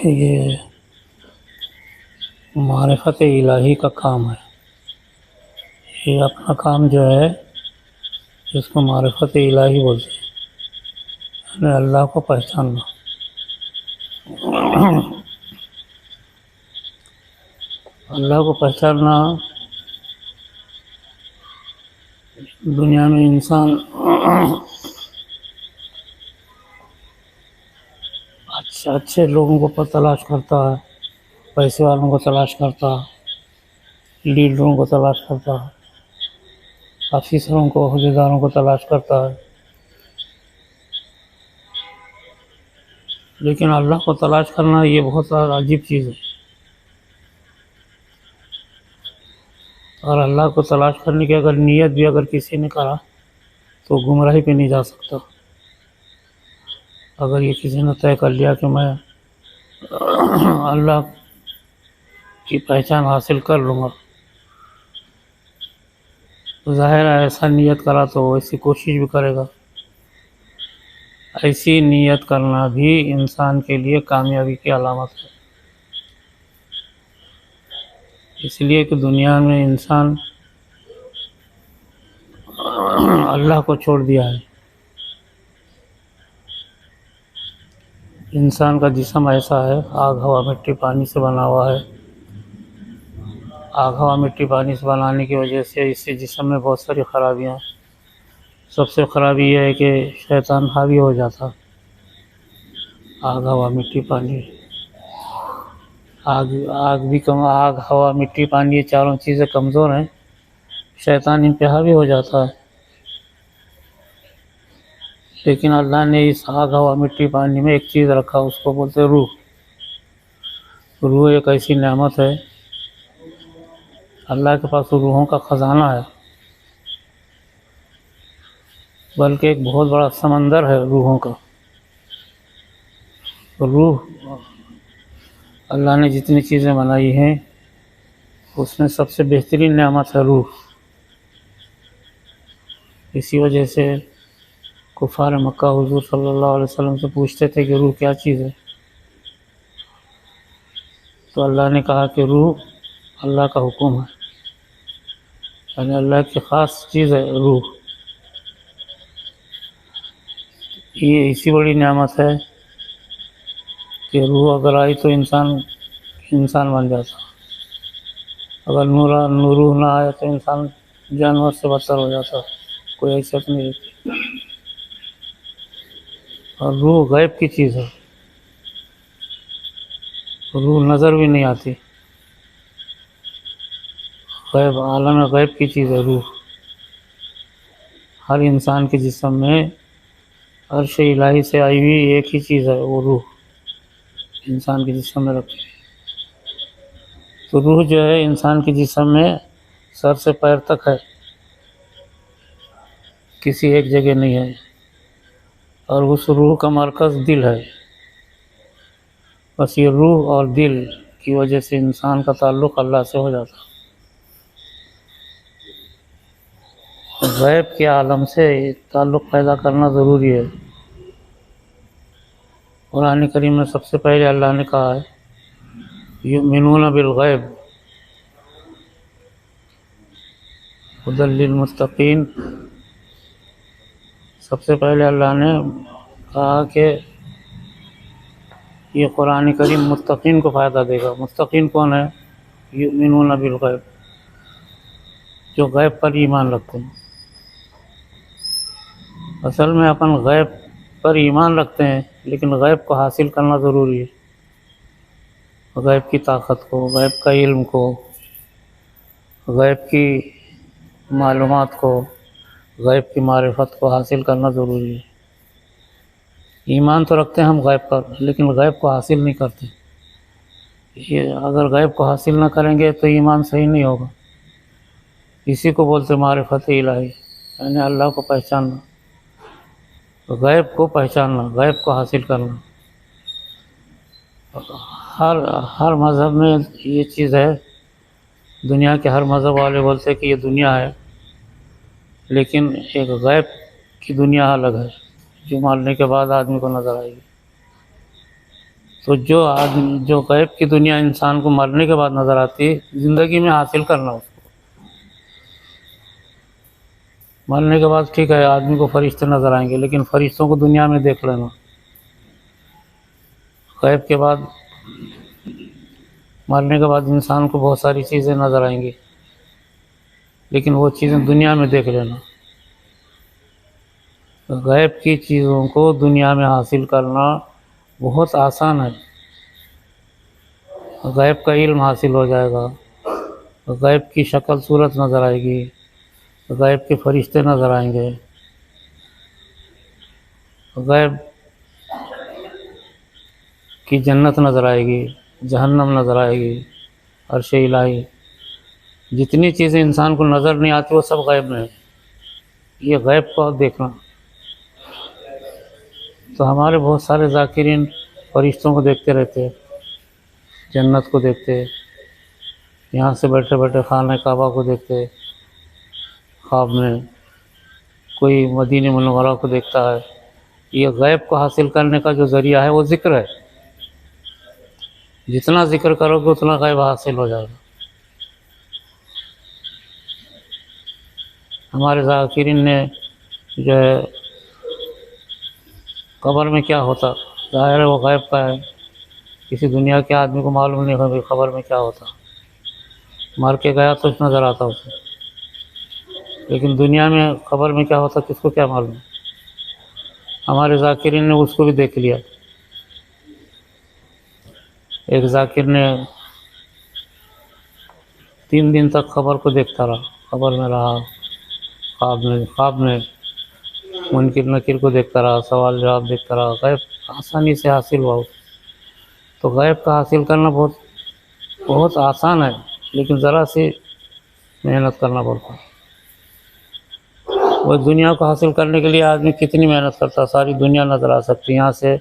یہ معرفت الہی کا کام ہے. یہ اپنا کام جو ہے اس کو معرفت الہی بولتے ہیں، یعنی اللہ کو پہچاننا. اللہ کو پہچاننا دنیا میں انسان اچھے لوگوں کو تلاش کرتا ہے، پیسے والوں کو تلاش کرتا ہے، لیڈروں کو تلاش کرتا ہے، آفیسروں کو، عہدیداروں کو تلاش کرتا ہے. لیکن اللہ کو تلاش کرنا یہ بہت عجیب چیز ہے. اور اللہ کو تلاش کرنے کی اگر نیت بھی اگر کسی نے کرا تو گمراہی پہ نہیں جا سکتا. اگر یہ کسی نے طے کر لیا کہ میں اللہ کی پہچان حاصل کر لوں گا، تو ظاہر ہے ایسا نیت کرا تو وہ ایسی کوشش بھی کرے گا. ایسی نیت کرنا بھی انسان کے لیے کامیابی کی علامت ہے. اس لیے کہ دنیا میں انسان اللہ کو چھوڑ دیا ہے. انسان کا جسم ایسا ہے، آگ ہوا مٹی پانی سے بنا ہوا ہے. آگ ہوا مٹی پانی سے بنانے کی وجہ سے اس سے جسم میں بہت ساری خرابیاں ہیں. سب سے خرابی یہ ہے کہ شیطان حاوی ہو جاتا. آگ ہوا مٹی پانی، آگ بھی کم، آگ ہوا مٹی پانی یہ چاروں چیزیں کمزور ہیں، شیطان ان پہ حاوی ہو جاتا ہے. لیکن اللہ نے اس آگ ہوا مٹی پانی میں ایک چیز رکھا، اس کو بولتے روح. روح ایک ایسی نعمت ہے، اللہ کے پاس روحوں کا خزانہ ہے، بلکہ ایک بہت بڑا سمندر ہے روحوں کا. روح اللہ نے جتنی چیزیں بنائی ہیں اس میں سب سے بہترین نعمت ہے روح. اسی وجہ سے کفار مکہ حضور صلی اللہ علیہ وسلم سے پوچھتے تھے کہ روح کیا چیز ہے، تو اللہ نے کہا کہ روح اللہ کا حکم ہے، یعنی اللہ کی خاص چیز ہے روح. یہ اسی بڑی نعمت ہے کہ روح اگر آئی تو انسان بن جاتا. اگر روح نہ آئے تو انسان جانور سے بدتر ہو جاتا، کوئی حیثیت نہیں رہتی. اور روح غیب کی چیز ہے، روح نظر بھی نہیں آتی، غیب عالم غیب کی چیز ہے روح. ہر انسان کے جسم میں عرش الہی سے آئی ہوئی ایک ہی چیز ہے، وہ روح انسان کے جسم میں رکھی. تو روح جو ہے انسان کے جسم میں سر سے پیر تک ہے، کسی ایک جگہ نہیں ہے. اور اس روح کا مرکز دل ہے. بس یہ روح اور دل کی وجہ سے انسان کا تعلق اللہ سے ہو جاتا. غیب کے عالم سے تعلق پیدا کرنا ضروری ہے. قرآن کریم میں سب سے پہلے اللہ نے کہا ہے یؤمنون بالغیب ھدی للمتقین. سب سے پہلے اللہ نے کہا کہ یہ قرآن کریم متقین کو فائدہ دے گا. متقین کون ہے؟ یؤمنون بالغیب، جو غیب پر ایمان رکھتے ہیں. اصل میں اپن غیب پر ایمان رکھتے ہیں لیکن غیب کو حاصل کرنا ضروری ہے. غیب کی طاقت کو، غیب کا علم کو، غیب کی معلومات کو، غیب کی معرفت کو حاصل کرنا ضروری ہے. ایمان تو رکھتے ہیں ہم غیب پر، لیکن غیب کو حاصل نہیں کرتے. یہ اگر غیب کو حاصل نہ کریں گے تو ایمان صحیح نہیں ہوگا. اسی کو بولتے معرفت الہی، یعنی اللہ کو پہچاننا، غیب کو پہچاننا، غیب کو حاصل کرنا. ہر مذہب میں یہ چیز ہے. دنیا کے ہر مذہب والے بولتے ہیں کہ یہ دنیا ہے، لیکن ایک غیب کی دنیا الگ ہے جو مرنے کے بعد آدمی کو نظر آئے گی. تو جو غیب کی دنیا انسان کو مرنے کے بعد نظر آتی ہے، زندگی میں حاصل کرنا اس کو۔ مرنے کے بعد ٹھیک ہے آدمی کو فرشتے نظر آئیں گے، لیکن فرشتوں کو دنیا میں دیکھ لینا۔ غیب کے بعد، مرنے کے بعد انسان کو بہت ساری چیزیں نظر آئیں گی، لیکن وہ چیزیں دنیا میں دیکھ لینا۔ غیب کی چیزوں کو دنیا میں حاصل کرنا بہت آسان ہے۔ غیب کا علم حاصل ہو جائے گا، غیب کی شکل صورت نظر آئے گی، غیب کے فرشتے نظر آئیں گے، غیب کی جنت نظر آئے گی، جہنم نظر آئے گی، عرش الہی۔ جتنی چیزیں انسان کو نظر نہیں آتی وہ سب غیب میں ہے۔ یہ غیب کو دیکھنا۔ تو ہمارے بہت سارے ذاکرین فرشتوں کو دیکھتے رہتے، جنت کو دیکھتے، یہاں سے بیٹھے بیٹھے خانہ کعبہ کو دیکھتے خواب میں، کوئی مدینہ منورہ کو دیکھتا ہے۔ یہ غیب کو حاصل کرنے کا جو ذریعہ ہے وہ ذکر ہے۔ جتنا ذکر کرو گے اتنا غیب حاصل ہو جائے گا۔ ہمارے ذاکرین نے جو ہے قبر میں کیا ہوتا، ظاہر ہے وہ غیب کا ہے، کسی دنیا کے آدمی کو معلوم نہیں ہوگا قبر میں کیا ہوتا، مر کے گیا تو نظر آتا اسے، لیکن دنیا میں قبر میں کیا ہوتا کس کو کیا معلوم۔ ہمارے ذاکرین نے اس کو بھی دیکھ لیا۔ ایک ذاکر نے 3 دن تک قبر کو دیکھتا رہا، قبر میں رہا، خواب میں منکر نکیر کو دیکھتا رہا، سوال جواب دیکھتا رہا، غیب آسانی سے حاصل ہوا اس کو۔ تو غیب کا حاصل کرنا بہت آسان ہے، لیکن ذرا سی محنت کرنا پڑتا ہے۔ وہ دنیا کو حاصل کرنے کے لیے آدمی کتنی محنت کرتا ہے، ساری دنیا نظر آ سکتی ہے، یہاں سے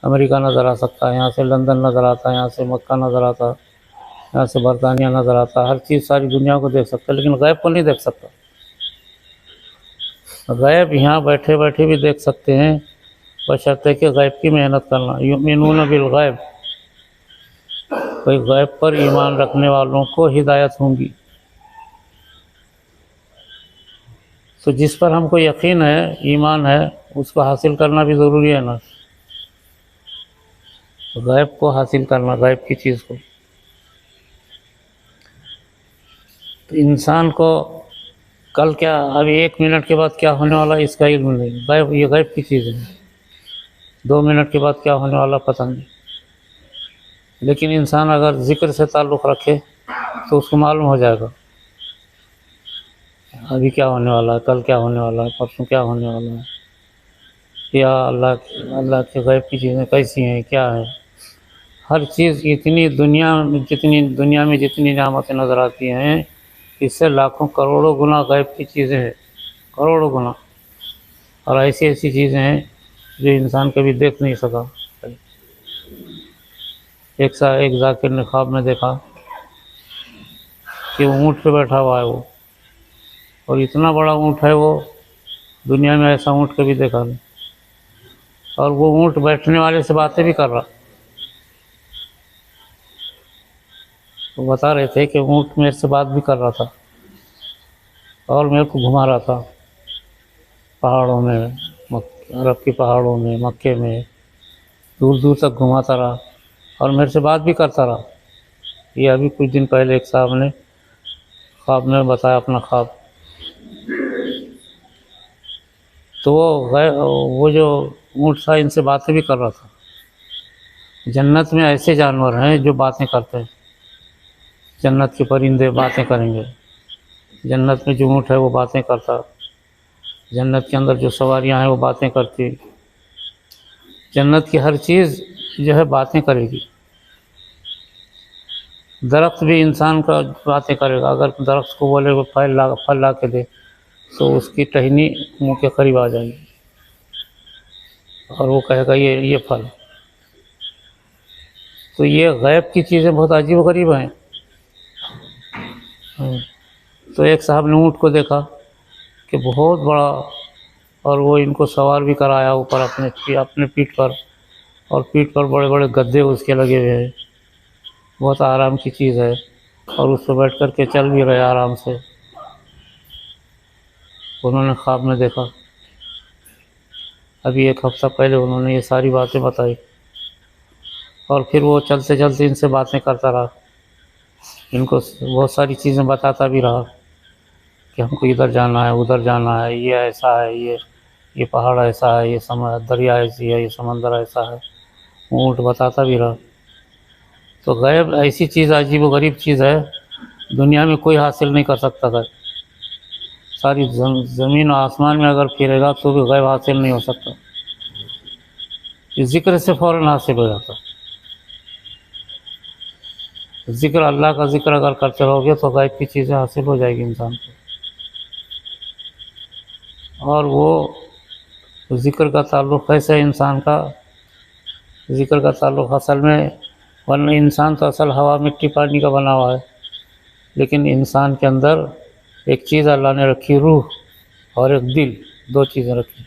امریکہ نظر آ سکتا ہے، یہاں سے لندن نظر آتا ہے، یہاں سے مکہ نظر آتا ہے، یہاں سے برطانیہ نظر آتا ہے، ہر چیز ساری دنیا کو دیکھ سکتا ہے، لیکن غیب کو نہیں دیکھ سکتا۔ غیب یہاں بیٹھے بیٹھے بھی دیکھ سکتے ہیں، بشرطے کہ غیب کی محنت کرنا۔ یؤمنون بالغیب، کوئی غیب پر ایمان رکھنے والوں کو ہدایت ہوں گی۔ تو جس پر ہم کو یقین ہے، ایمان ہے، اس کو حاصل کرنا بھی ضروری ہے نا، غیب کو حاصل کرنا، غیب کی چیز کو۔ تو انسان کو کل کیا، ابھی 1 منٹ کے بعد کیا ہونے والا اس کا علم نہیں، غیب، یہ غیب کی چیز ہے۔ 2 منٹ کے بعد کیا ہونے والا پتہ نہیں، لیکن انسان اگر ذکر سے تعلق رکھے تو اس کو معلوم ہو جائے گا ابھی کیا ہونے والا ہے، کل کیا ہونے والا ہے، پرسوں کیا ہونے والا ہے، یا اللہ کے غیب کی چیزیں کیسی ہیں، کیا ہے۔ ہر چیز جتنی دنیا میں جتنی نعمتیں نظر آتی ہیں، اس سے لاکھوں کروڑوں گنا غیب کی چیزیں ہیں، کروڑوں گنا، اور ایسی ایسی چیزیں ہیں جو انسان کبھی دیکھ نہیں سکا۔ ایک ذاکر نے خواب میں دیکھا کہ وہ اونٹ پہ بیٹھا ہوا ہے وہ، اور اتنا بڑا اونٹ ہے وہ، دنیا میں ایسا اونٹ کبھی دیکھا نہیں، اور وہ اونٹ بیٹھنے والے سے باتیں بھی کر رہا۔ وہ بتا رہے تھے کہ اونٹ میرے سے بات بھی کر رہا تھا اور میرے کو گھما رہا تھا پہاڑوں میں، عرب کے پہاڑوں میں، مکے میں، دور دور تک گھماتا رہا اور میرے سے بات بھی کرتا رہا۔ یہ ابھی کچھ دن پہلے ایک صاحب نے خواب میں بتایا اپنا خواب۔ تو وہ جو اونٹ تھا ان سے باتیں بھی کر رہا تھا۔ جنت میں ایسے جانور ہیں جو باتیں کرتے ہیں، جنت کے پرندے باتیں کریں گے، جنت میں جو اونٹ ہے وہ باتیں کرتا، جنت کے اندر جو سواریاں ہیں وہ باتیں کرتی، جنت کی ہر چیز جو ہے باتیں کرے گی۔ درخت بھی انسان کا باتیں کرے گا، اگر درخت کو بولے وہ پھل لا کے دے تو اس کی ٹہنی منہ کے قریب آ جائے گی اور وہ کہے گا یہ پھل۔ تو یہ غیب کی چیزیں بہت عجیب و غریب ہیں۔ تو ایک صاحب نے اونٹ کو دیکھا کہ بہت بڑا، اور وہ ان کو سوار بھی کرایا اوپر اپنے پیٹھ پر، اور پیٹھ پر بڑے بڑے گدے اس کے لگے ہوئے ہیں، بہت آرام کی چیز ہے، اور اس پہ بیٹھ کر کے چل بھی رہے آرام سے۔ انہوں نے خواب میں دیکھا، ابھی 1 ہفتہ پہلے انہوں نے یہ ساری باتیں بتائی، اور پھر وہ چلتے چلتے ان سے باتیں کرتا رہا، ان کو بہت ساری چیزیں بتاتا بھی رہا کہ ہم کو ادھر جانا ہے، ادھر جانا ہے، یہ ایسا ہے، یہ پہاڑ ایسا ہے، یہ دریا ایسی ہے، یہ سمندر ایسا ہے، اونٹ بتاتا بھی رہا۔ تو غیب ایسی چیز عجیب و غریب چیز ہے، دنیا میں کوئی حاصل نہیں کر سکتا غیب۔ ساری زمین و آسمان میں اگر پھرے گا تو بھی غیب حاصل نہیں ہو سکتا، یہ ذکر سے فوراً حاصل ہو جاتا۔ ذکر، اللہ کا ذکر اگر کرتے رہو گے تو غیب کی چیزیں حاصل ہو جائے گی انسان کو۔ اور وہ ذکر کا تعلق ایسے انسان کا، ذکر کا تعلق اصل میں، ورنہ انسان تو اصل ہوا مٹی پانی کا بنا ہوا ہے، لیکن انسان کے اندر ایک چیز اللہ نے رکھی، روح، اور ایک دل، 2 چیزیں رکھی۔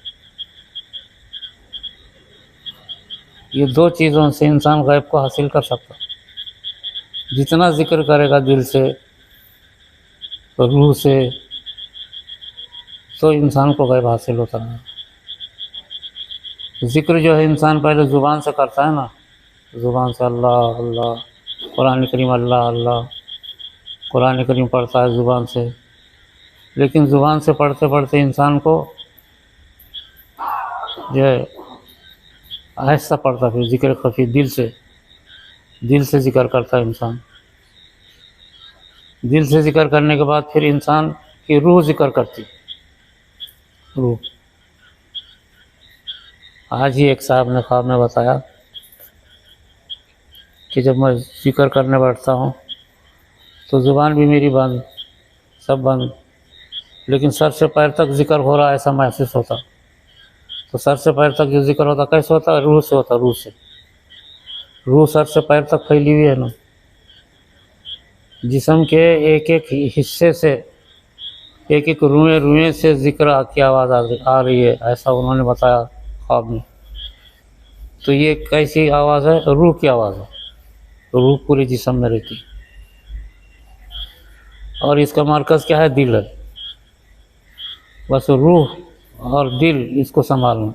یہ 2 چیزوں سے انسان غیب کو حاصل کر سکتا۔ جتنا ذکر کرے گا دل سے، روح سے، تو انسان کو غیب حاصل ہوتا ہے۔ ذکر جو ہے انسان پہلے زبان سے کرتا ہے نا، زبان سے اللہ اللہ، قرآن کریم اللہ اللہ، قرآن کریم پڑھتا ہے زبان سے، لیکن زبان سے پڑھتے پڑھتے انسان کو جو ہے آہستہ پڑھتا، پھر ذکر خفی دل سے ذکر کرتا ہے انسان۔ دل سے ذکر کرنے کے بعد پھر انسان کی روح ذکر کرتی، روح۔ آج ہی ایک صاحب نے خواب میں بتایا کہ جب میں ذکر کرنے بیٹھتا ہوں تو زبان بھی میری بند، سب بند، لیکن سر سے پیر تک ذکر ہو رہا ایسا محسوس ہوتا۔ تو سر سے پیر تک جو ذکر ہوتا کیسے ہوتا؟ روح سے ہوتا، روح سے۔ روح سر سے پیر تک پھیلی ہوئی ہے نا، جسم کے ایک ایک حصے سے، ایک ایک روئیں سے ذکر کی آواز آ رہی ہے، ایسا انہوں نے بتایا خواب میں۔ تو یہ کیسی آواز ہے؟ روح کی آواز ہے، روح پورے جسم میں رہتی، اور اس کا مرکز کیا ہے؟ دل ہے۔ بس روح اور دل اس کو سنبھالنا۔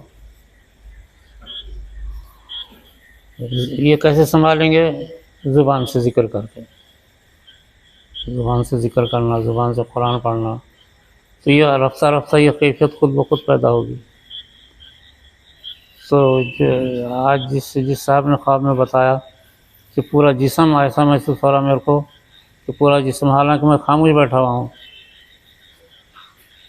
یہ کیسے سنبھالیں گے؟ زبان سے ذکر کر کے، زبان سے ذکر کرنا، زبان سے قرآن پڑھنا، تو یہ رفتہ رفتہ یہ کیفیت خود بخود پیدا ہوگی۔ تو آج جس صاحب نے خواب میں بتایا کہ پورا جسم ایسا محسوس ہو رہا میرے کو کہ پورا جسم، حالانکہ میں خاموش بیٹھا ہوا ہوں،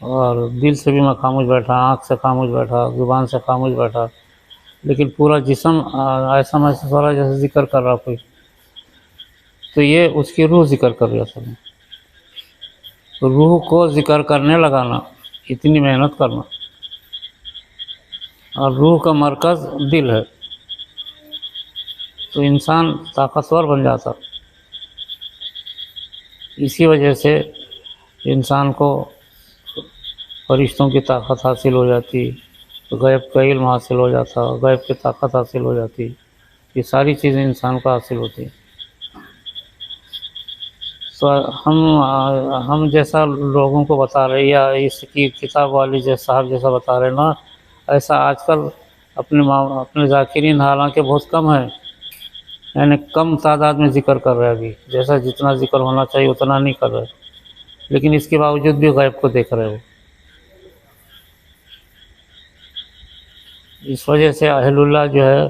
اور دل سے بھی میں خاموش بیٹھا، آنکھ سے خاموش بیٹھا، زبان سے خاموش بیٹھا، لیکن پورا جسم ایسا محسوس ہو رہا ہے جیسے ذکر کر رہا کوئی۔ تو یہ اس کی روح ذکر کر رہی ہے اصل میں۔ تو روح کو ذکر کرنے لگانا، اتنی محنت کرنا، اور روح کا مرکز دل ہے، تو انسان طاقتور بن جاتا۔ اسی وجہ سے انسان کو فرشتوں کی طاقت حاصل ہو جاتی، غیب کا علم حاصل ہو جاتا، غیب کی طاقت حاصل ہو جاتی، یہ ساری چیزیں انسان کو حاصل ہوتی ہیں۔ تو ہم جیسا لوگوں کو بتا رہے، یا اس کی کتاب والی صاحب جیسا بتا رہے نا، ایسا آج کل اپنے ذاکرین حالانکہ بہت کم ہے، یعنی کم تعداد میں ذکر کر رہے ابھی، جیسا جتنا ذکر ہونا چاہیے اتنا نہیں کر رہے، لیکن اس کے باوجود بھی غیب کو دیکھ رہے ہو۔ اس وجہ سے اہل اللہ جو ہے،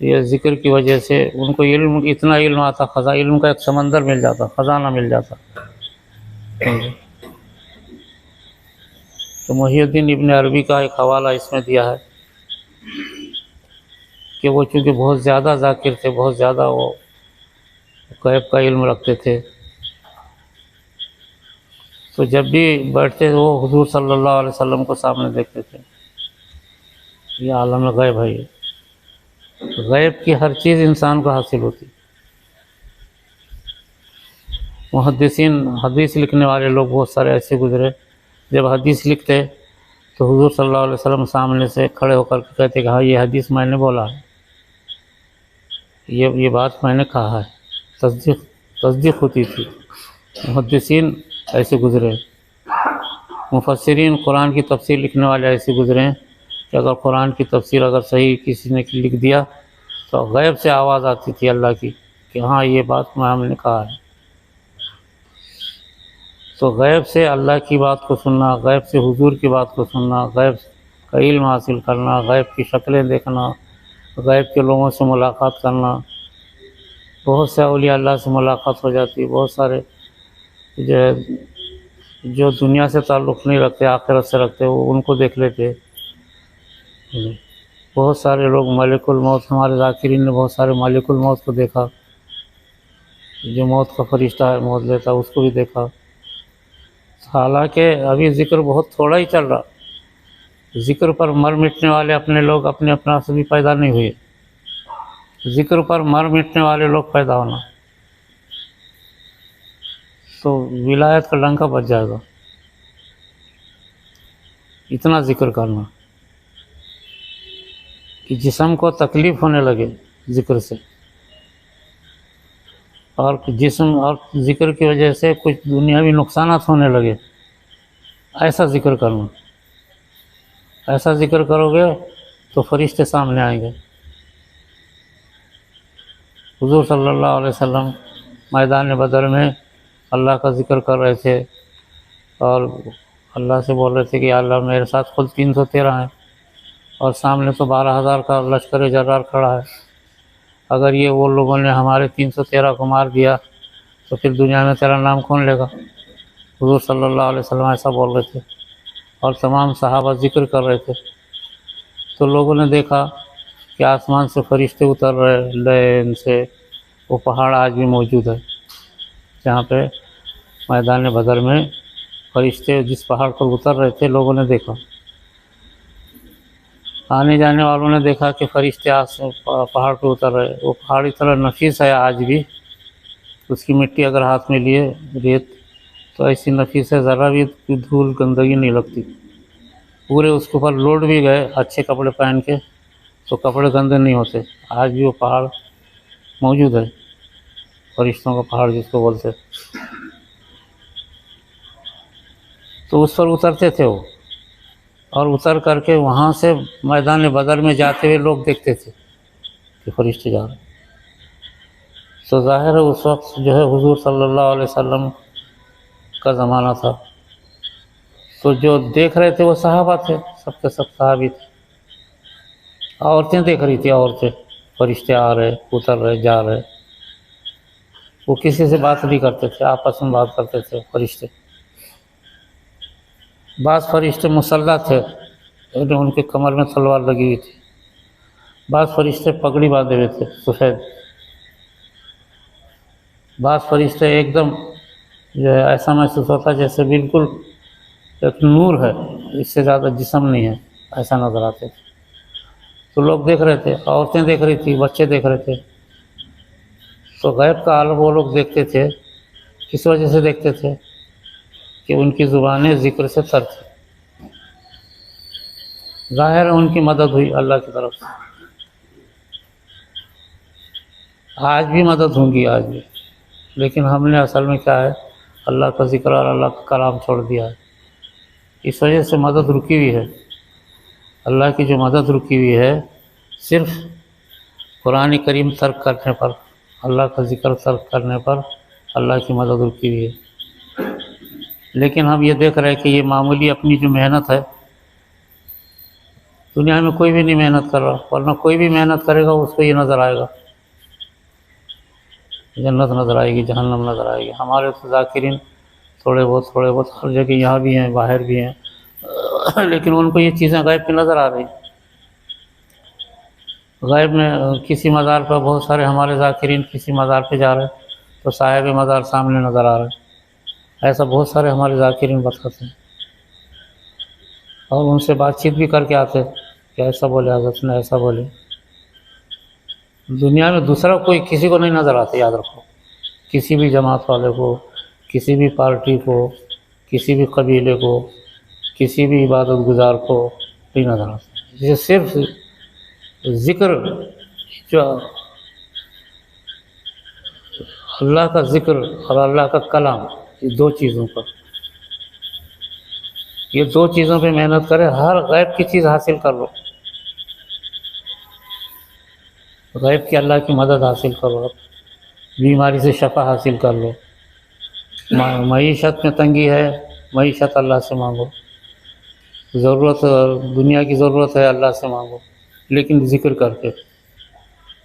یہ ذکر کی وجہ سے ان کو علم، اتنا علم آتا، علم کا ایک سمندر مل جاتا، خزانہ مل جاتا۔ تو محی الدین ابن عربی کا ایک حوالہ اس میں دیا ہے کہ وہ چونکہ بہت زیادہ ذاکر تھے، بہت زیادہ وہ غیب کا علم رکھتے تھے، تو جب بھی بیٹھتے وہ حضور صلی اللہ علیہ وسلم کو سامنے دیکھتے تھے۔ یہ عالم غیب ہے، یہ غیب کی ہر چیز انسان کو حاصل ہوتی۔ محدثین، حدیث لکھنے والے لوگ بہت سارے ایسے گزرے، جب حدیث لکھتے تو حضور صلی اللہ علیہ وسلم سامنے سے کھڑے ہو کر کے کہتے کہ ہاں یہ حدیث میں نے بولا ہے، یہ بات میں نے کہا ہے، تصدیق ہوتی تھی، محدثین ایسے گزرے، مفسرین قرآن کی تفسیر لکھنے والے ایسے گزرے ہیں کہ اگر قرآن کی تفسیر اگر صحیح کسی نے لکھ دیا تو غیب سے آواز آتی تھی اللہ کی کہ ہاں یہ بات میں ہم نے کہا ہے۔ تو غیب سے اللہ کی بات کو سننا، غیب سے حضور کی بات کو سننا، غیب کا علم حاصل کرنا، غیب کی شکلیں دیکھنا، غیب کے لوگوں سے ملاقات کرنا، بہت سے اولیاء اللہ سے ملاقات ہو جاتی ہے، بہت سارے جو دنیا سے تعلق نہیں رکھتے، آخرت سے رکھتے، وہ ان کو دیکھ لیتے۔ بہت سارے لوگ ملک الموت، ہمارے ذاکرین نے بہت سارے ملک الموت کو دیکھا، جو موت کا فرشتہ ہے، موت لیتا، اس کو بھی دیکھا۔ حالانکہ ابھی ذکر بہت تھوڑا ہی چل رہا، ذکر پر مر مٹنے والے اپنے لوگ اپنے اپنا سے بھی پیدا نہیں ہوئے، ذکر پر مر مٹنے والے لوگ پیدا ہونا، تو ولایت کا ڈنکا بج جائے گا۔ اتنا ذکر کرنا کہ جسم کو تکلیف ہونے لگے ذکر سے، اور جسم اور ذکر کی وجہ سے کچھ دنیاوی نقصانات ہونے لگے، ایسا ذکر کرنا۔ ایسا ذکر کرو گے تو فرشتے سامنے آئیں گے۔ حضور صلی اللہ علیہ وسلم میدان بدر میں اللہ کا ذکر کر رہے تھے اور اللہ سے بول رہے تھے کہ یا اللہ میرے ساتھ خود 313 ہیں اور سامنے تو 12,000 کا لشکر جرار کھڑا ہے، اگر یہ وہ لوگوں نے ہمارے 313 کو مار دیا تو پھر دنیا میں تیرا نام کون لے گا؟ حضور صلی اللہ علیہ وسلم ایسا بول رہے تھے اور تمام صحابہ ذکر کر رہے تھے۔ تو لوگوں نے دیکھا کہ آسمان سے فرشتے اتر رہے لین سے، وہ پہاڑ آج بھی موجود ہے جہاں پہ میدان بدر میں فرشتے جس پہاڑ پر اتر رہے تھے، لوگوں نے دیکھا۔ آنے جانے والوں نے دیکھا کہ فرشتے پہاڑ پہ اتر رہے، وہ پہاڑ اتنا نفیس ہے آج بھی، اس کی مٹی اگر ہاتھ میں لیے ریت تو ایسی نفیس ہے، ذرا بھی دھول گندگی نہیں لگتی، پورے اس کے اوپر لوٹ بھی گئے اچھے کپڑے پہن کے تو کپڑے گندے نہیں ہوتے، آج بھی وہ پہاڑ موجود ہے، فرشتوں کا پہاڑ جس کو بولتے۔ تو اس پر اترتے تھے وہ، اور اتر کر کے وہاں سے میدان بدر میں جاتے ہوئے لوگ دیکھتے تھے کہ فرشتے جا رہے ہیں۔ تو ظاہر ہے اس وقت جو ہے حضور صلی اللہ علیہ وسلم کا زمانہ تھا، تو جو دیکھ رہے تھے وہ صحابہ تھے، سب کے سب صحابی تھے۔ عورتیں دیکھ رہی تھی، عورتیں، فرشتے آ رہے، اتر رہے، جا رہے، وہ کسی سے بات نہیں کرتے تھے، آپس میں بات کرتے تھے فرشتے۔ بعض فرشتے مسلح تھے، ان کے کمر میں تلوار لگی ہوئی تھی، بعض فرشتے پگڑی باندھے ہوئے تھے سفید، بعض فرشتے ایک دم جو ہے ایسا محسوس ہوتا جیسے بالکل ایک نور ہے، اس سے زیادہ جسم نہیں ہے، ایسا نظر آتے تھے۔ تو لوگ دیکھ رہے تھے، عورتیں دیکھ رہی تھی، بچے دیکھ رہے تھے۔ تو غیب کا عالم وہ لوگ دیکھتے تھے، کس وجہ سے دیکھتے تھے کہ ان کی زبانیں ذکر سے تر تھیں، ظاہر ہے ان کی مدد ہوئی اللہ کی طرف سے۔ آج بھی مدد ہوں گی، آج بھی، لیکن ہم نے اصل میں کیا ہے، اللہ کا ذکر اور اللہ کا کلام چھوڑ دیا ہے، اس وجہ سے مدد رکی ہوئی ہے۔ اللہ کی جو مدد رکی ہوئی ہے صرف قرآن کریم ترک کرنے پر، اللہ کا ذکر ترک کرنے پر اللہ کی مدد رکی ہوئی ہے۔ لیکن ہم یہ دیکھ رہے ہیں کہ یہ معمولی اپنی جو محنت ہے، دنیا میں کوئی بھی نہیں محنت کر رہا، ورنہ کوئی بھی محنت کرے گا اس کو یہ نظر آئے گا، جنت نظر آئے گی، جہنم نظر آئے گی۔ ہمارے تو ذاکرین تھوڑے بہت ہر جگہ یہاں بھی ہیں، باہر بھی ہیں، لیکن ان کو یہ چیزیں غیب کی نظر آ رہی۔ غیب میں کسی مزار پر بہت سارے ہمارے ذاکرین کسی مزار پہ جا رہے تو صاحب مزار سامنے نظر آ رہے، ایسا بہت سارے ہمارے ذاکرین بتاتے ہیں، اور ان سے بات چیت بھی کر کے آتے کہ ایسا بولے حضرت نے، ایسا بولے۔ دنیا میں دوسرا کوئی کسی کو نہیں نظر آتا، یاد رکھو، کسی بھی جماعت والے کو، کسی بھی پارٹی کو، کسی بھی قبیلے کو، کسی بھی عبادت گزار کو نہیں نظر آتا۔ یہ صرف ذکر جو اللہ کا ذکر اور اللہ کا کلام، یہ دو چیزوں پر، یہ دو چیزوں پہ محنت کرے، ہر غیب کی چیز حاصل کر لو، غیب کی اللہ کی مدد حاصل کرو، بیماری سے شفا حاصل کر لو، معیشت میں تنگی ہے، معیشت اللہ سے مانگو، ضرورت دنیا کی ضرورت ہے اللہ سے مانگو، لیکن ذکر کر کے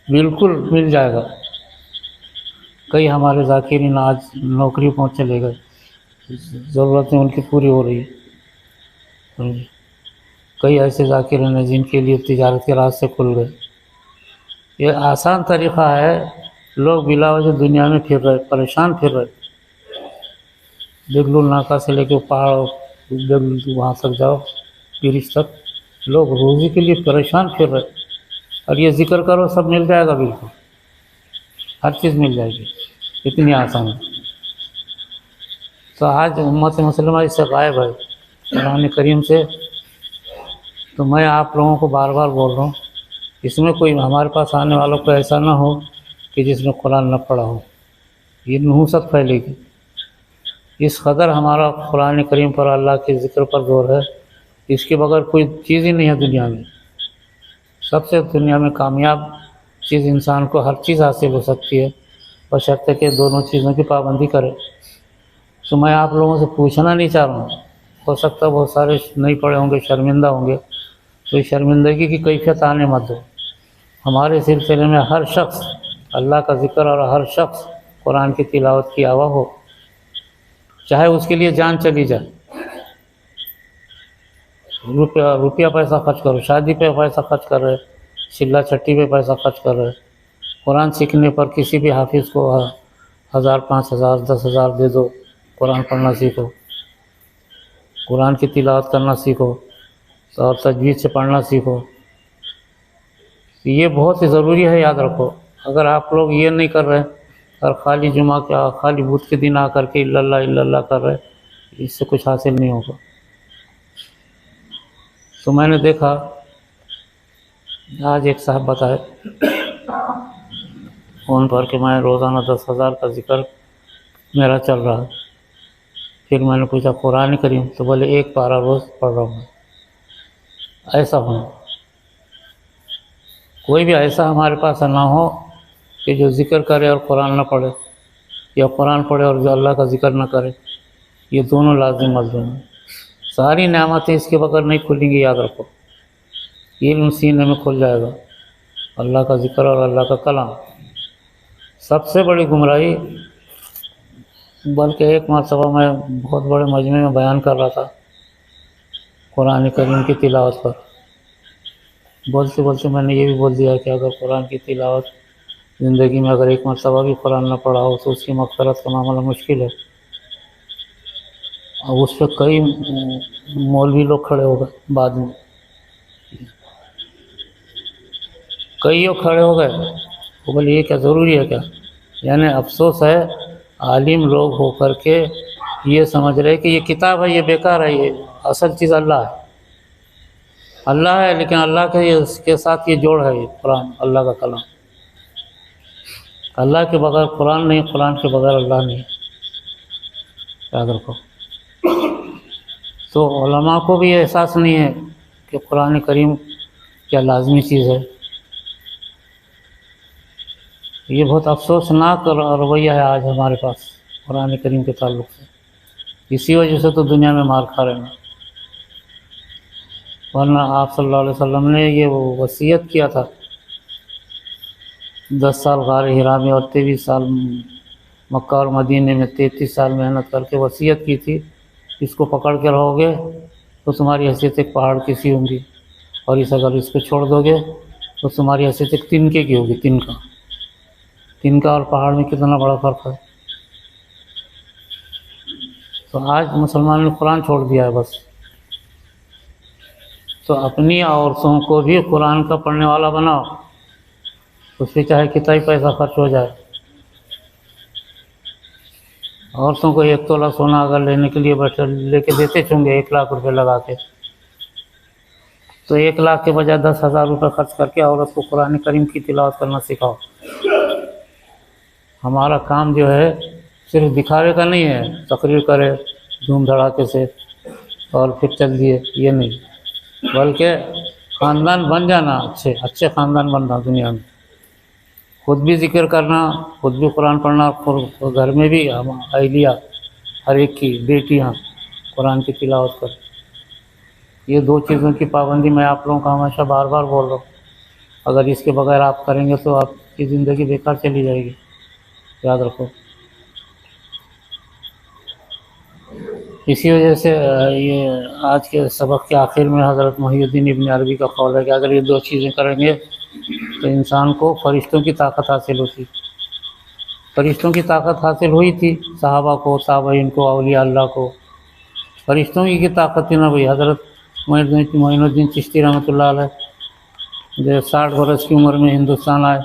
بالکل مل جائے گا۔ کئی ہمارے ذاکرین آج نوکری پہنچ چلے گئے، ضرورتیں ان کی پوری ہو رہی ہے۔ کئی ایسے ذاکرین ہیں جن کے لیے تجارت کے راستے کھل گئے۔ یہ آسان طریقہ ہے، لوگ بلا وجہ دنیا میں پھر رہے، پریشان پھر رہے، دگلول ناکہ سے لے کے پہاڑ وہاں تک جاؤ، پیرش تک، لوگ روزی کے لیے پریشان پھر رہے، اور یہ ذکر کرو سب مل جائے گا، بالکل ہر چیز مل جائے گی، اتنی آسان ہے۔ تو آج امت مسلمہ اس سے غائب ہے قرآن کریم سے۔ تو میں آپ لوگوں کو بار بار بول رہا ہوں، اس میں کوئی ہمارے پاس آنے والوں کو ایسا نہ ہو کہ جس نے قرآن نہ پڑھا ہو، یہ نحوست پھیلے گی۔ اس قدر ہمارا قرآن کریم پر، اللہ کے ذکر پر زور ہے، اس کے بغیر کوئی چیز ہی نہیں ہے دنیا میں۔ سب سے دنیا میں کامیاب چیز انسان کو ہر چیز حاصل ہو سکتی ہے، بشرطے کہ دونوں چیزوں کی پابندی کرے۔ تو میں آپ لوگوں سے پوچھنا نہیں چاہ رہا ہوں، ہو سکتا ہے بہت سارے نہیں پڑھے ہوں گے، شرمندہ ہوں گے، تو اس شرمندگی کی کیفیت آنے مت دو۔ ہمارے سلسلے میں ہر شخص اللہ کا ذکر، اور ہر شخص قرآن کی تلاوت کی آوا ہو، چاہے اس کے لیے جان چلی جائے، روپیہ پیسہ خرچ کرو، شادی پہ پیسہ خرچ کر رہے، چلا چھٹی پہ پیسہ خرچ کر رہے، قرآن سیکھنے پر کسی بھی حافظ کو 1000 5000 10,000 دے دو، قرآن پڑھنا سیکھو، قرآن کی تلاوت کرنا سیکھو، اور تجوید سے پڑھنا سیکھو۔ یہ بہت ہی ضروری ہے، یاد رکھو۔ اگر آپ لوگ یہ نہیں کر رہے اور خالی جمعہ کیا، خالی بدھ کے دن آ کر کے الا اللہ کر رہے، اس سے کچھ حاصل نہیں ہوگا۔ تو میں نے دیکھا آج ایک صاحب بتائے فون پر کہ میں روزانہ 10,000 کا ذکر میرا چل رہا ہے۔ پھر میں نے پوچھا قرآن کریم، تو بولے ایک پارہ روز پڑھ رہا ہوں۔ ایسا ہونا، کوئی بھی ایسا ہمارے پاس نہ ہو کہ جو ذکر کرے اور قرآن نہ پڑھے، یا قرآن پڑھے اور جو اللہ کا ذکر نہ کرے، یہ دونوں لازم ملزوم ہیں۔ ساری نعمتیں اس کے بغیر نہیں کھلیں گی، یاد رکھو۔ علم سینے میں کھل جائے گا، اللہ کا ذکر اور اللہ کا کلام۔ سب سے بڑی گمراہی، بلکہ ایک مرتبہ میں بہت بڑے مجمع میں بیان کر رہا تھا قرآن کریم کی تلاوت پر، بولتے بولتے میں نے یہ بھی بول دیا کہ اگر قرآن کی تلاوت زندگی میں اگر ایک مرتبہ بھی قرآن نہ پڑھا ہو تو اس کی مغفرت کا معاملہ مشکل ہے۔ اور اس پہ کئی مولوی لوگ کھڑے ہو گئے، بعد میں کئی لوگ کھڑے ہو گئے، وہ بولے یہ کیا ضروری ہے کیا؟ یعنی افسوس ہے عالم لوگ ہو کر کے یہ سمجھ رہے کہ یہ کتاب ہے، یہ بیکار ہے، یہ اصل چیز اللہ ہے، اللہ ہے، لیکن اللہ کے ساتھ یہ جوڑ ہے، یہ قرآن اللہ کا کلام۔ اللہ کے بغیر قرآن نہیں، قرآن کے بغیر اللہ نہیں، یاد رکھو۔ تو علماء کو بھی یہ احساس نہیں ہے کہ قرآن کریم کیا لازمی چیز ہے۔ یہ بہت افسوسناک رویہ ہے آج ہمارے پاس قرآن کریم کے تعلق سے، اسی وجہ سے تو دنیا میں مار کھا رہے ہیں۔ ورنہ آپ صلی اللہ علیہ وسلم نے یہ وصیت کیا تھا، 10 سال غار حرا میں اور 23 سال مکہ اور مدینے میں 33 سال محنت کر کے وصیت کی تھی، اس کو پکڑ کے رہو گے تو تمہاری حیثیت ایک پہاڑ کی سی ہوں گی، اور اگر اس کو چھوڑ دو گے تو تمہاری حیثیت ایک تنکے کی ہوگی، تنکا اور پہاڑ میں کتنا بڑا فرق ہے۔ تو آج مسلمان نے قرآن چھوڑ دیا ہے بس۔ تو اپنی عورتوں کو بھی قرآن کا پڑھنے والا بناؤ، اس پہ چاہے کتنا ہی پیسہ خرچ ہو جائے۔ عورتوں کو 1 تولہ سونا اگر لینے کے لیے لے کے دیتے چونگے 1 لاکھ روپے لگا کے، تو 1 لاکھ کے بجائے 10,000 روپے خرچ کر کے عورت کو قرآن کریم کی تلاوت کرنا سکھاؤ۔ ہمارا کام جو ہے صرف دکھاوے کا نہیں ہے، تقریر کرے دھوم دھڑاکے سے اور پھر چل دیے، یہ نہیں، بلکہ خاندان بن جانا، اچھے خاندان بننا دنیا میں، خود بھی ذکر کرنا، خود بھی قرآن پڑھنا، گھر میں بھی اہلیہ ہر ایک کی بیٹیاں قرآن کی تلاوت کر. یہ دو چیزوں کی پابندی میں آپ لوگوں کو ہمیشہ بار بار بول رہا ہوں. اگر اس کے بغیر آپ کریں گے تو آپ کی زندگی بیکار چلی جائے گی، یاد رکھو. اسی وجہ سے یہ آج کے سبق کے آخر میں حضرت محی الدین ابن عربی کا قول ہے کہ اگر یہ دو چیزیں کریں گے تو انسان کو فرشتوں کی طاقت حاصل ہوتی. فرشتوں کی طاقت حاصل ہوئی تھی صحابہ کو، تابعین کو، اولیاء اللہ کو. فرشتوں کی طاقت تھی نا بھائی. حضرت معین الدین چشتی رحمۃ اللہ علیہ جو 60 برس کی عمر میں ہندوستان آئے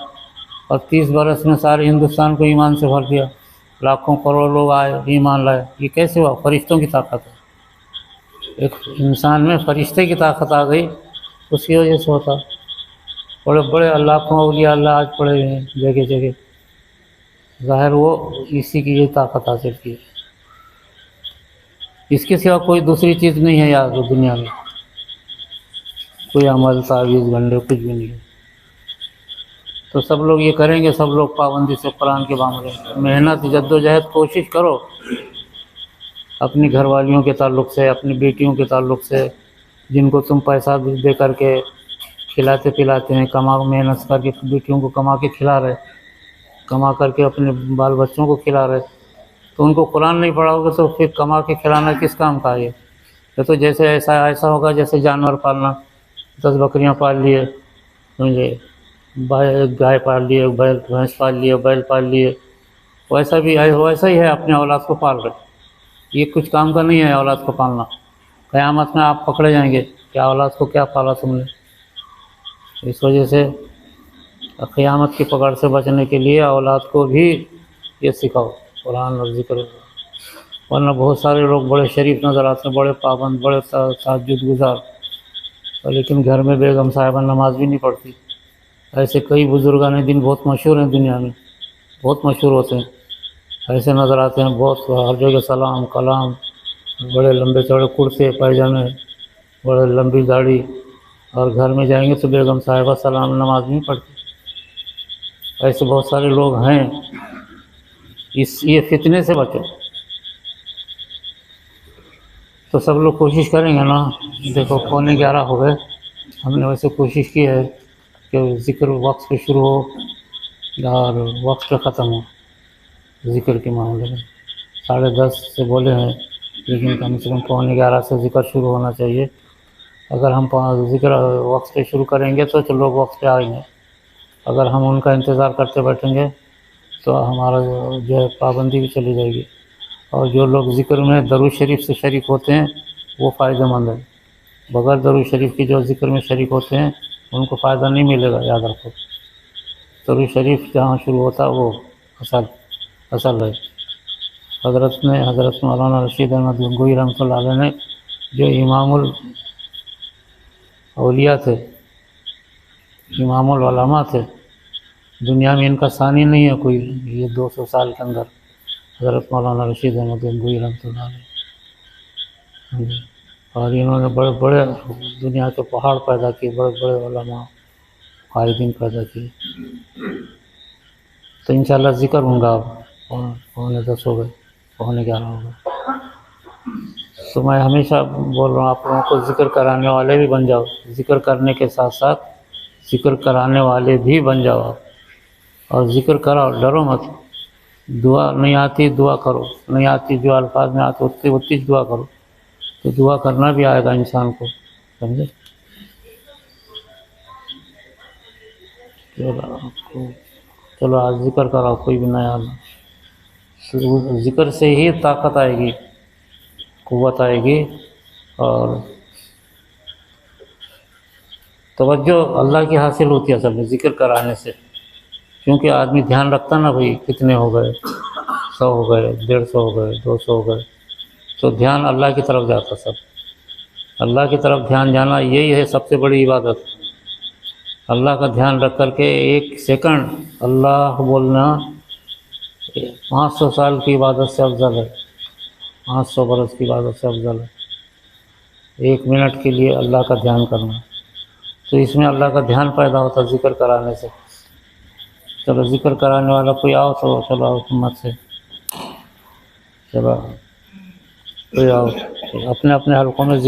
اور 30 برس میں سارے ہندوستان کو ایمان سے بھر دیا، لاکھوں کروڑ لوگ آئے ایمان لائے. یہ کیسے ہوا؟ فرشتوں کی طاقت ہے. ایک انسان میں فرشتے کی طاقت آ گئی، اس کی وجہ سے ہوتا. بڑے بڑے لاکھوں اولیاء اللہ آج پڑے ہوئے ہیں جگہ جگہ، ظاہر وہ اسی کی یہ طاقت حاصل کی. اس کے سوا کوئی دوسری چیز نہیں ہے یار دنیا میں، کوئی عمل تعویذ گنڈے کچھ بھی نہیں ہے. تو سب لوگ یہ کریں گے، سب لوگ پابندی سے قرآن کے معاملے میں محنت جدوجہد کوشش کرو. اپنی گھر والیوں کے تعلق سے، اپنی بیٹیوں کے تعلق سے، جن کو تم پیسہ دے کر کے کھلاتے پلاتے ہیں، محنت کر کے بیٹیوں کو کما کے کھلا رہے، کما کر کے اپنے بال بچوں کو کھلا رہے، تو ان کو قرآن نہیں پڑھاؤ گے تو پھر کما کے کھلانا کس کام کا ہے؟ یہ تو جیسے ایسا ہوگا جیسے جانور پالنا. 10 بکریاں پال لیے، سمجھے، گائے پال لیے، بھینس پال لیے، بیل پال لیے، ویسا ہی ہے، اپنے اولاد کو پال رہے. یہ کچھ کام کا نہیں ہے اولاد کو پالنا. قیامت میں آپ پکڑے جائیں گے کہ اولاد کو کیا پالا تم نے. اس وجہ سے قیامت کی پکڑ سے بچنے کے لیے اولاد کو بھی یہ سکھاؤ قرآن اور ذکر. ورنہ بہت سارے لوگ بڑے شریف نظر آتے ہیں، بڑے پابند، بڑے تہجد گزار، لیکن گھر میں بیگم صاحبہ نماز بھی نہیں پڑھتی. ایسے کئی بزرگان دین بہت مشہور ہیں دنیا میں، بہت مشہور ہوتے ہیں، ایسے نظر آتے ہیں، بہت ہر جگہ سلام کلام، بڑے لمبے چوڑے کرتے پائجامے، بڑے لمبی داڑھی، اور گھر میں جائیں گے تو بیگم صاحبہ سلام نماز نہیں پڑھتی. ایسے بہت سارے لوگ ہیں. یہ فتنے سے بچو. تو سب لوگ کوشش کریں گے نا. دیکھو 11:15 ہو گئے، ہم نے ویسے کوشش کی ہے کہ ذکر وقت پہ شروع ہو اور وقت پہ ختم ہو. ذکر کے معاملے میں 10:30 سے بولے ہیں، لیکن کم سے کم 11:15 سے ذکر شروع ہونا چاہیے. اگر ہم ذکر وقت پہ شروع کریں گے تو لوگ وقت پہ آئیں گے. اگر ہم ان کا انتظار کرتے بیٹھیں گے تو ہمارا جو ہے پابندی بھی چلی جائے گی. اور جو لوگ ذکر میں درود شریف سے شریک ہوتے ہیں وہ فائدہ مند ہے. بغیر درود شریف کی جو ذکر میں شریک ہوتے ہیں ان کو فائدہ نہیں ملے گا، یاد رکھو. درود شریف جہاں شروع ہوتا ہے وہ اصل ہے. حضرت مولانا رشید احمد گنگوئی رحمۃ اللہ علیہ نے جو امام الاولیاء تھے، امام العلماء تھے، دنیا میں ان کا ثانی نہیں ہے کوئی یہ 200 سال کے اندر. حضرت مولانا رشید احمد گنگوئی رحمۃ اللہ علیہ، اور انہوں نے بڑے بڑے دنیا کے پہاڑ پیدا کیے، بڑے بڑے علماء قائدین پیدا کیے. تو انشاءاللہ ذکر ہوں گا. 10:15 ہو گئے، 11:15 ہو گئے. تو میں ہمیشہ بول رہا ہوں آپ لوگوں کو ذکر کرانے والے بھی بن جاؤ. ذکر کرنے کے ساتھ ساتھ ذکر کرانے والے بھی بن جاؤ آپ. اور ذکر کراؤ، ڈرو مت. دعا نہیں آتی دعا کرو، نہیں آتی جو الفاظ میں آتے اتنی دعا کرو. تو دعا کرنا بھی آئے گا انسان کو، سمجھے. چلو آج ذکر کراؤ، کوئی بھی نیا. ذکر سے ہی طاقت آئے گی، قوت آئے گی، اور توجہ اللہ کی حاصل ہوتی ہے اصل میں ذکر کرانے سے. کیونکہ آدمی دھیان رکھتا نا بھائی کتنے ہو گئے، 100 ہو گئے، 150 ہو گئے، 200 ہو گئے، تو دھیان اللہ کی طرف جاتا. سب اللہ کی طرف دھیان جانا یہی ہے سب سے بڑی عبادت. اللہ کا دھیان رکھ کر کے 1 سیکنڈ اللہ بولنا کہ 500 سال کی عبادت سے افضل ہے، 500 برس کی عبادت سے افضل ہے 1 منٹ کے لیے اللہ کا دھیان کرنا۔ تو اس میں اللہ کا دھیان پیدا ہوتا ذکر کرانے سے۔ چلو ذکر کرانے والا کوئی آؤ تو چلو آؤ ہمت سے، چلو کوئی آؤ، اپنے اپنے حلقوں میں ذکر